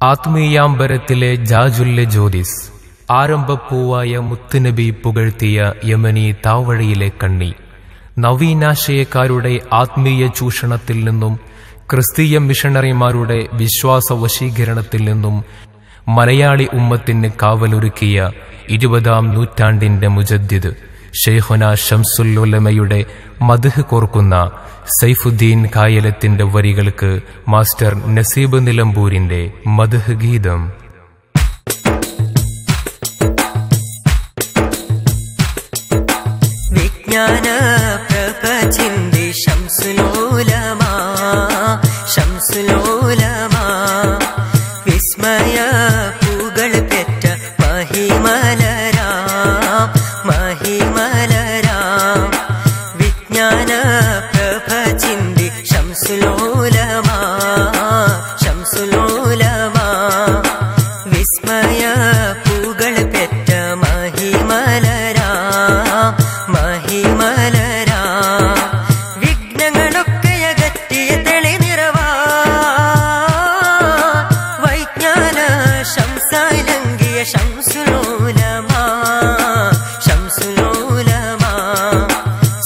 ആത്മീയാംബരത്തിലെ ജാജുല്ലെ ജ്യോതിസ്, ആരംഭപ്പൂവായ മുത്തുനബി പുകഴ്ത്തിയ യമനി താവഴിയിലെ കണ്ണി, നവീനാശയക്കാരുടെ ആത്മീയ ചൂഷണത്തിൽ നിന്നും ക്രിസ്തീയ മിഷണറിമാരുടെ വിശ്വാസ വശീകരണത്തിൽ നിന്നും മലയാളി ഉമ്മത്തിന് കാവലൊരുക്കിയ 20-ാം നൂറ്റാണ്ടിന്റെ മുജദ്ദിദ് ശൈഖുന ശംസുൽ ഉലമയുടെ മദ്ഹ് കോർക്കുന്ന സൈഫുദ്ദീൻ കായലത്തിന്റെ വരികൾക്ക് മാസ്റ്റർ നസീബ് നിലമ്പൂരിന്റെ മദ്ഹ് ഗീതം. വിജ്ഞാന പ്രപഞ്ചിന്റെ ശംസുലോലമാ ശംസുലോലമാ, വിസ്മയ പൂകൾ പെറ്റ മഹിമലരാം മഹിമലരാം. വിജ്ഞാന പ്രപഞ്ചിന്റെ ശംസുലോലമാ ശംസുലോലമാ, വിസ്മയ പൂകൾ പെറ്റ മഹിമലരാം മഹിമലരാം. വിഘ്നങ്ങളൊക്കെ അകറ്റിയ തെളിനിറവാ വൈജ്ഞാന ശംസായിലങ്കിയ ശംസുലോലമാ ശംസുലോലമാ.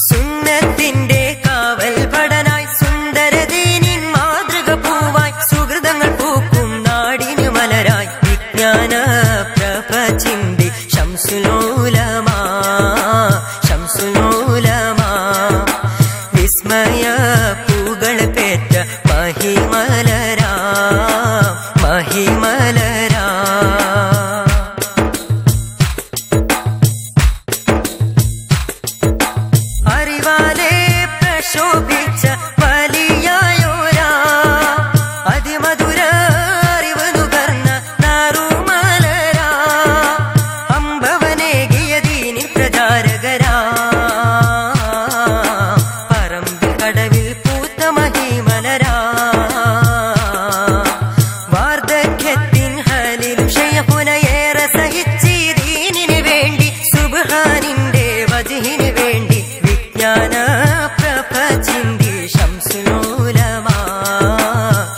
സുന്നത്തിന്റെ കാവൽ പടനായി സുന്ദരദീനിൻ മാതൃക പൂവായി സുഹൃതങ്ങൾ പൂക്കും നാടിന് മലരായി വിജ്ഞാന പ്രപഞ്ചിന്റെ ശംസുലോലമാ ശംസുലോലമാ, വിസ്മയ പൂകൾ പെറ്റ മഹിമലരാം മഹിമലരാം. അറിവാലെ പ്രശോഭിച്ച വലിയായോരാ അതിമധുര അറിവ് നുകർന്ന നാറുമലരാ, അമ്പവനേകിയ ദീനിൻ പ്രചാരകരാ, പറമ്പിൽ കടവിൽ പൂത്ത മഹിമലരാ. വാർദ്ധക്യത്തിൻ ഹലിലും ശൈഖുനയേറെ സഹിച്ചീ ദീനിന് വേണ്ടി സുബ്ഹാനിന്റെ വജ്ഹിന് വേണ്ടി വിജ്ഞാന പ്രപഞ്ചിന്റെ ശംസുലോലമാ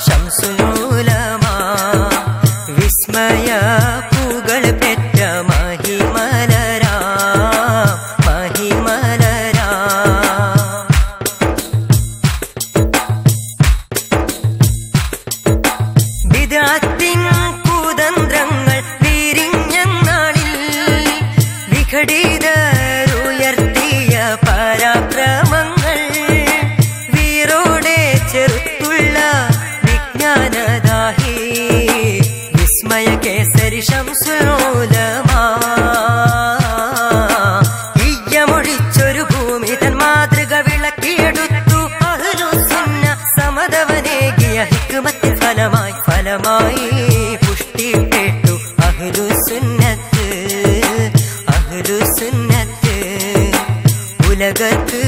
ശംസുലോലമാ, വിസ്മയ പൂകൾ പെറ്റ മഹിമലരാ മഹിമലരാ. ബിദ്അത്തിൻ കുതന്ത്രങ്ങൾ വിരിഞ്ഞനാളിൽ വിഘടിതരുയർത്തിയ പരാക്രമങ്ങൾ വീരോടെ ചെറുത്തുള്ള വിജ്ഞാനദാഹി വിസ്മയ കേസരി ശംസുലോലമാ. ഈയമൊഴിച്ചൊരു ഭൂമി തൻ മാതൃക വിളക്കിയെടുത്തു അഹ്ലുസുന്ന സമതവനേകിയ ഹിക്മത്തിൻ ഫലമായി പുഷ്ടിപ്പെട്ടു അഹ്ലുസുന്നത്ത് അഹ്ലുസുന്നത്ത്. ഉലകർക്ക്